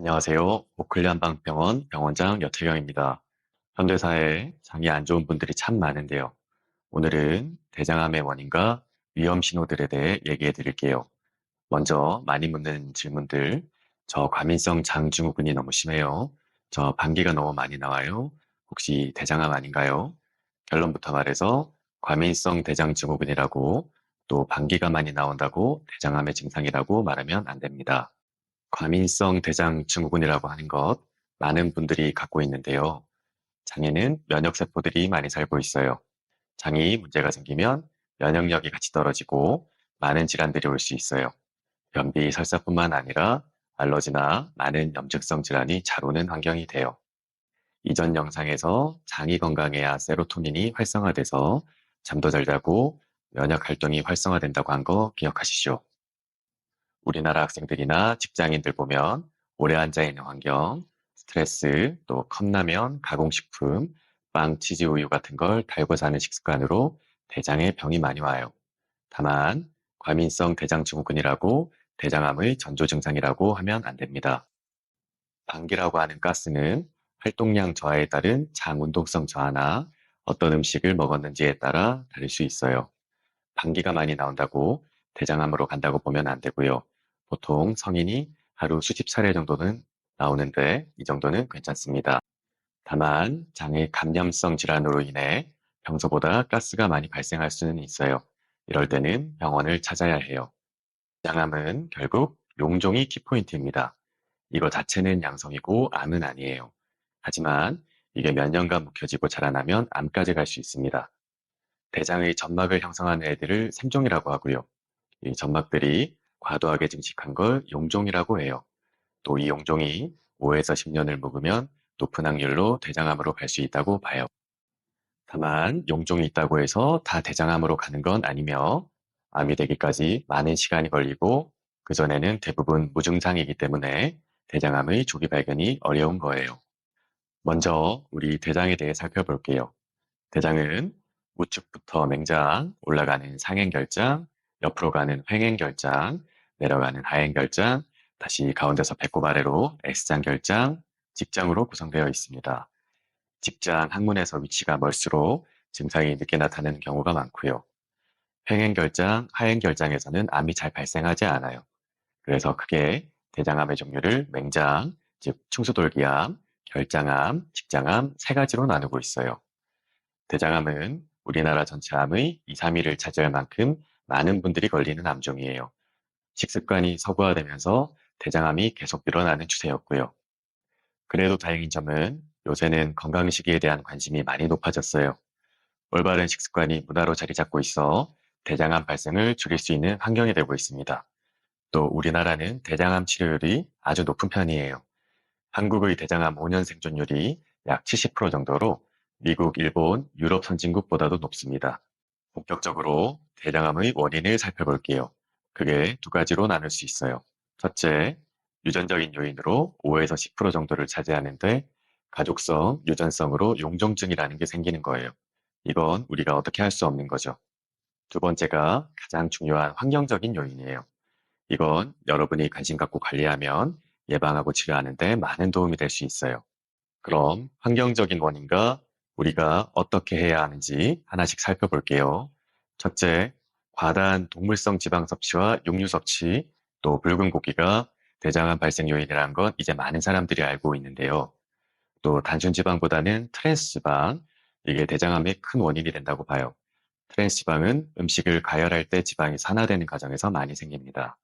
안녕하세요. 오클리 한방병원 병원장 여태경입니다. 현대사회에 장이 안 좋은 분들이 참 많은데요. 오늘은 대장암의 원인과 위험 신호들에 대해 얘기해 드릴게요. 먼저 많이 묻는 질문들. 저 과민성 장증후군이 너무 심해요. 저 방귀가 너무 많이 나와요. 혹시 대장암 아닌가요? 결론부터 말해서 과민성 대장증후군이라고 또 방귀가 많이 나온다고 대장암의 증상이라고 말하면 안 됩니다. 과민성 대장 증후군이라고 하는 것, 많은 분들이 갖고 있는데요. 장에는 면역세포들이 많이 살고 있어요. 장이 문제가 생기면 면역력이 같이 떨어지고 많은 질환들이 올 수 있어요. 변비, 설사뿐만 아니라 알러지나 많은 염증성 질환이 잘 오는 환경이 돼요. 이전 영상에서 장이 건강해야 세로토닌이 활성화돼서 잠도 잘 자고 면역 활동이 활성화된다고 한 거 기억하시죠? 우리나라 학생들이나 직장인들 보면 오래 앉아 있는 환경, 스트레스, 또 컵라면, 가공식품, 빵, 치즈, 우유 같은 걸 달고 사는 식습관으로 대장에 병이 많이 와요. 다만 과민성 대장증후군이라고 대장암의 전조 증상이라고 하면 안 됩니다. 방기라고 하는 가스는 활동량 저하에 따른 장 운동성 저하나 어떤 음식을 먹었는지에 따라 다를 수 있어요. 방기가 많이 나온다고 대장암으로 간다고 보면 안 되고요. 보통 성인이 하루 수십 차례 정도는 나오는데 이 정도는 괜찮습니다. 다만 장의 감염성 질환으로 인해 평소보다 가스가 많이 발생할 수는 있어요. 이럴 때는 병원을 찾아야 해요. 대장암은 결국 용종이 키포인트입니다. 이거 자체는 양성이고 암은 아니에요. 하지만 이게 몇 년간 묵혀지고 자라나면 암까지 갈 수 있습니다. 대장의 점막을 형성하는 애들을 생종이라고 하고요. 이 점막들이 과도하게 증식한 걸 용종이라고 해요. 또 이 용종이 5에서 10년을 묵으면 높은 확률로 대장암으로 갈 수 있다고 봐요. 다만 용종이 있다고 해서 다 대장암으로 가는 건 아니며 암이 되기까지 많은 시간이 걸리고 그전에는 대부분 무증상이기 때문에 대장암의 조기 발견이 어려운 거예요. 먼저 우리 대장에 대해 살펴볼게요. 대장은 우측부터 맹장, 올라가는 상행결장, 옆으로 가는 회행결장, 내려가는 하행결장, 다시 가운데서 배꼽 아래로 S장결장, 직장으로 구성되어 있습니다. 직장 항문에서 위치가 멀수록 증상이 늦게 나타나는 경우가 많고요. 회행결장, 하행결장에서는 암이 잘 발생하지 않아요. 그래서 크게 대장암의 종류를 맹장, 즉 충수돌기암, 결장암, 직장암 세 가지로 나누고 있어요. 대장암은 우리나라 전체 암의 2, 3위를 차지할 만큼 많은 분들이 걸리는 암종이에요. 식습관이 서구화되면서 대장암이 계속 늘어나는 추세였고요. 그래도 다행인 점은 요새는 건강식이에 대한 관심이 많이 높아졌어요. 올바른 식습관이 문화로 자리 잡고 있어 대장암 발생을 줄일 수 있는 환경이 되고 있습니다. 또 우리나라는 대장암 치료율이 아주 높은 편이에요. 한국의 대장암 5년 생존율이 약 70% 정도로 미국, 일본, 유럽 선진국보다도 높습니다. 본격적으로 대장암의 원인을 살펴볼게요. 그게 두 가지로 나눌 수 있어요. 첫째, 유전적인 요인으로 5에서 10% 정도를 차지하는데 가족성, 유전성으로 용종증이라는 게 생기는 거예요. 이건 우리가 어떻게 할 수 없는 거죠. 두 번째가 가장 중요한 환경적인 요인이에요. 이건 여러분이 관심 갖고 관리하면 예방하고 치료하는 데 많은 도움이 될 수 있어요. 그럼 환경적인 원인과 우리가 어떻게 해야 하는지 하나씩 살펴볼게요. 첫째, 과다한 동물성 지방 섭취와 육류 섭취, 또 붉은 고기가 대장암 발생 요인이라는 건 이제 많은 사람들이 알고 있는데요. 또 단순 지방보다는 트랜스 지방, 이게 대장암의 큰 원인이 된다고 봐요. 트랜스 지방은 음식을 가열할 때 지방이 산화되는 과정에서 많이 생깁니다.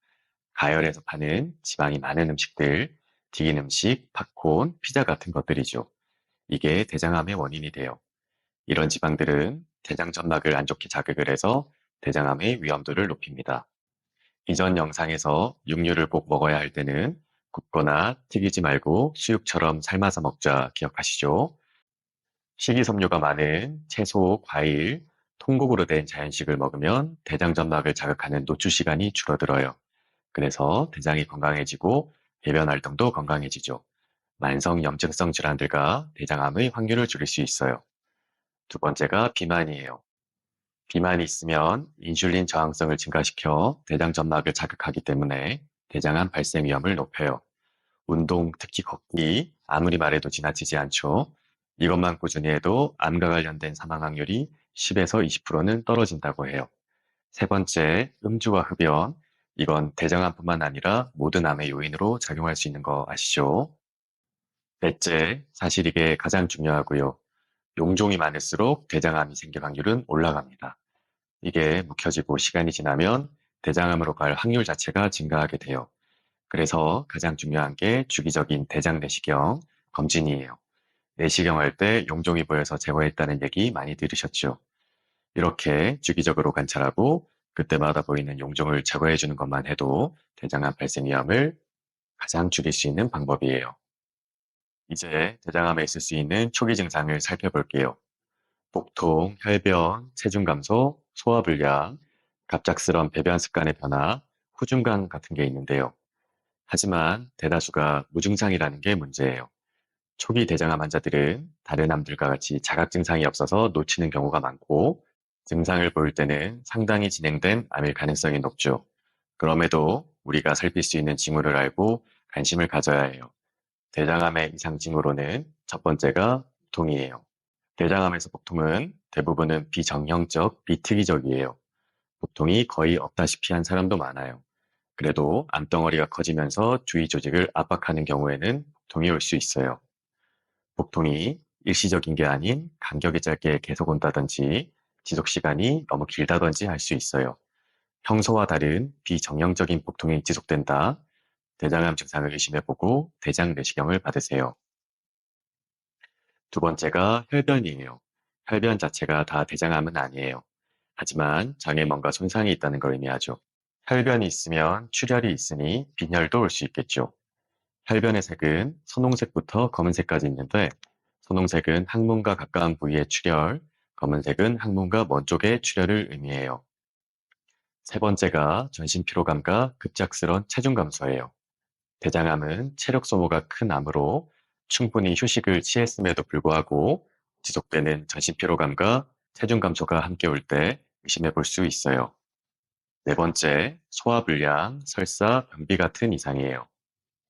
가열해서 파는 지방이 많은 음식들, 튀긴 음식, 팝콘, 피자 같은 것들이죠. 이게 대장암의 원인이 돼요. 이런 지방들은 대장 점막을 안 좋게 자극을 해서 대장암의 위험도를 높입니다. 이전 영상에서 육류를 꼭 먹어야 할 때는 굽거나 튀기지 말고 수육처럼 삶아서 먹자 기억하시죠? 식이섬유가 많은 채소, 과일, 통곡으로 된 자연식을 먹으면 대장 점막을 자극하는 노출 시간이 줄어들어요. 그래서 대장이 건강해지고 배변 활동도 건강해지죠. 만성 염증성 질환들과 대장암의 확률을 줄일 수 있어요. 두 번째가 비만이에요. 비만이 있으면 인슐린 저항성을 증가시켜 대장 점막을 자극하기 때문에 대장암 발생 위험을 높여요. 운동, 특히 걷기, 아무리 말해도 지나치지 않죠. 이것만 꾸준히 해도 암과 관련된 사망 확률이 10에서 20%는 떨어진다고 해요. 세 번째, 음주와 흡연. 이건 대장암뿐만 아니라 모든 암의 요인으로 작용할 수 있는 거 아시죠? 넷째, 사실 이게 가장 중요하고요. 용종이 많을수록 대장암이 생길 확률은 올라갑니다. 이게 묵혀지고 시간이 지나면 대장암으로 갈 확률 자체가 증가하게 돼요. 그래서 가장 중요한 게 주기적인 대장 내시경 검진이에요. 내시경 할 때 용종이 보여서 제거했다는 얘기 많이 들으셨죠? 이렇게 주기적으로 관찰하고 그때마다 보이는 용종을 제거해 주는 것만 해도 대장암 발생 위험을 가장 줄일 수 있는 방법이에요. 이제 대장암에 있을 수 있는 초기 증상을 살펴볼게요. 복통, 혈변, 체중 감소, 소화불량, 갑작스런 배변 습관의 변화, 후중강 같은 게 있는데요. 하지만 대다수가 무증상이라는 게 문제예요. 초기 대장암 환자들은 다른 암들과 같이 자각 증상이 없어서 놓치는 경우가 많고, 증상을 보일 때는 상당히 진행된 암일 가능성이 높죠. 그럼에도 우리가 살필 수 있는 징후를 알고 관심을 가져야 해요. 대장암의 이상 징후로는 첫 번째가 복통이에요. 대장암에서 복통은 대부분은 비정형적, 비특이적이에요. 복통이 거의 없다시피 한 사람도 많아요. 그래도 암덩어리가 커지면서 주위 조직을 압박하는 경우에는 복통이 올 수 있어요. 복통이 일시적인 게 아닌 간격이 짧게 계속 온다든지 지속 시간이 너무 길다든지 할 수 있어요. 평소와 다른 비정형적인 복통이 지속된다. 대장암 증상을 의심해보고 대장 내시경을 받으세요. 두 번째가 혈변이에요. 혈변 자체가 다 대장암은 아니에요. 하지만 장에 뭔가 손상이 있다는 걸 의미하죠. 혈변이 있으면 출혈이 있으니 빈혈도 올 수 있겠죠. 혈변의 색은 선홍색부터 검은색까지 있는데, 선홍색은 항문과 가까운 부위의 출혈, 검은색은 항문과 먼 쪽의 출혈을 의미해요. 세 번째가 전신 피로감과 급작스런 체중 감소예요. 대장암은 체력 소모가 큰 암으로 충분히 휴식을 취했음에도 불구하고 지속되는 전신 피로감과 체중 감소가 함께 올 때 의심해 볼 수 있어요. 네 번째, 소화불량, 설사, 변비 같은 이상이에요.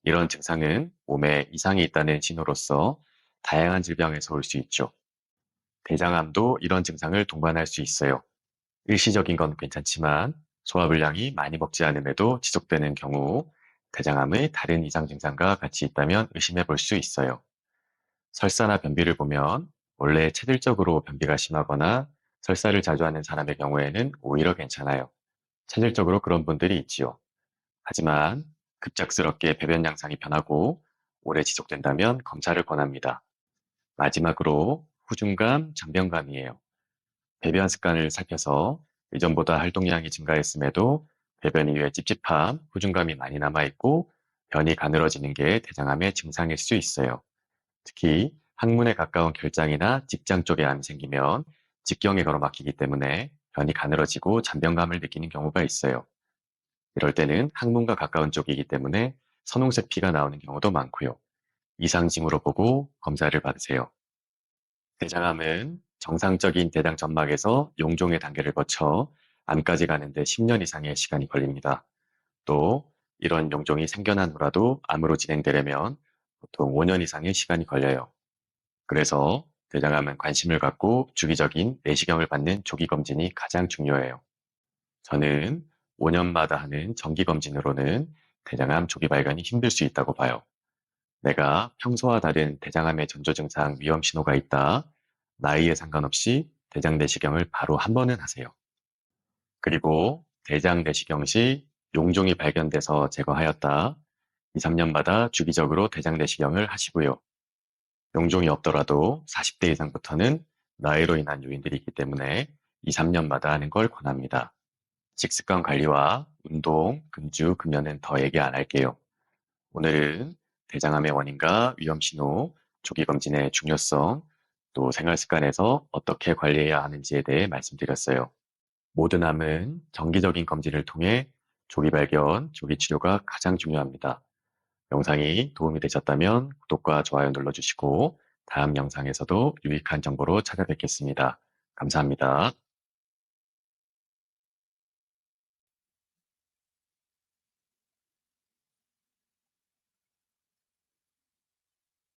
이런 증상은 몸에 이상이 있다는 신호로서 다양한 질병에서 올 수 있죠. 대장암도 이런 증상을 동반할 수 있어요. 일시적인 건 괜찮지만 소화불량이 많이 먹지 않음에도 지속되는 경우 대장암의 다른 이상 증상과 같이 있다면 의심해 볼 수 있어요. 설사나 변비를 보면 원래 체질적으로 변비가 심하거나 설사를 자주 하는 사람의 경우에는 오히려 괜찮아요. 체질적으로 그런 분들이 있지요. 하지만 급작스럽게 배변 양상이 변하고 오래 지속된다면 검사를 권합니다. 마지막으로 후중감, 잔변감이에요. 배변 습관을 살펴서 예전보다 활동량이 증가했음에도 배변 이후에 찝찝함, 후중감이 많이 남아있고 변이 가늘어지는 게 대장암의 증상일 수 있어요. 특히 항문에 가까운 결장이나 직장 쪽에 암이 생기면 직경에 걸어막히기 때문에 변이 가늘어지고 잔변감을 느끼는 경우가 있어요. 이럴 때는 항문과 가까운 쪽이기 때문에 선홍색 피가 나오는 경우도 많고요. 이상 징후로 보고 검사를 받으세요. 대장암은 정상적인 대장 점막에서 용종의 단계를 거쳐 암까지 가는데 10년 이상의 시간이 걸립니다. 또 이런 용종이 생겨난 후라도 암으로 진행되려면 보통 5년 이상의 시간이 걸려요. 그래서 대장암은 관심을 갖고 주기적인 내시경을 받는 조기 검진이 가장 중요해요. 저는 5년마다 하는 정기 검진으로는 대장암 조기 발견이 힘들 수 있다고 봐요. 내가 평소와 다른 대장암의 전조 증상 위험 신호가 있다. 나이에 상관없이 대장 내시경을 바로 한 번은 하세요. 그리고 대장 내시경 시 용종이 발견돼서 제거하였다. 2, 3년마다 주기적으로 대장 내시경을 하시고요. 용종이 없더라도 40대 이상부터는 나이로 인한 요인들이 있기 때문에 2, 3년마다 하는 걸 권합니다. 식습관 관리와 운동, 금주, 금연은 더 얘기 안 할게요. 오늘은 대장암의 원인과 위험 신호, 조기 검진의 중요성, 또 생활 습관에서 어떻게 관리해야 하는지에 대해 말씀드렸어요. 모든 암은 정기적인 검진을 통해 조기 발견, 조기 치료가 가장 중요합니다. 영상이 도움이 되셨다면 구독과 좋아요 눌러주시고 다음 영상에서도 유익한 정보로 찾아뵙겠습니다. 감사합니다.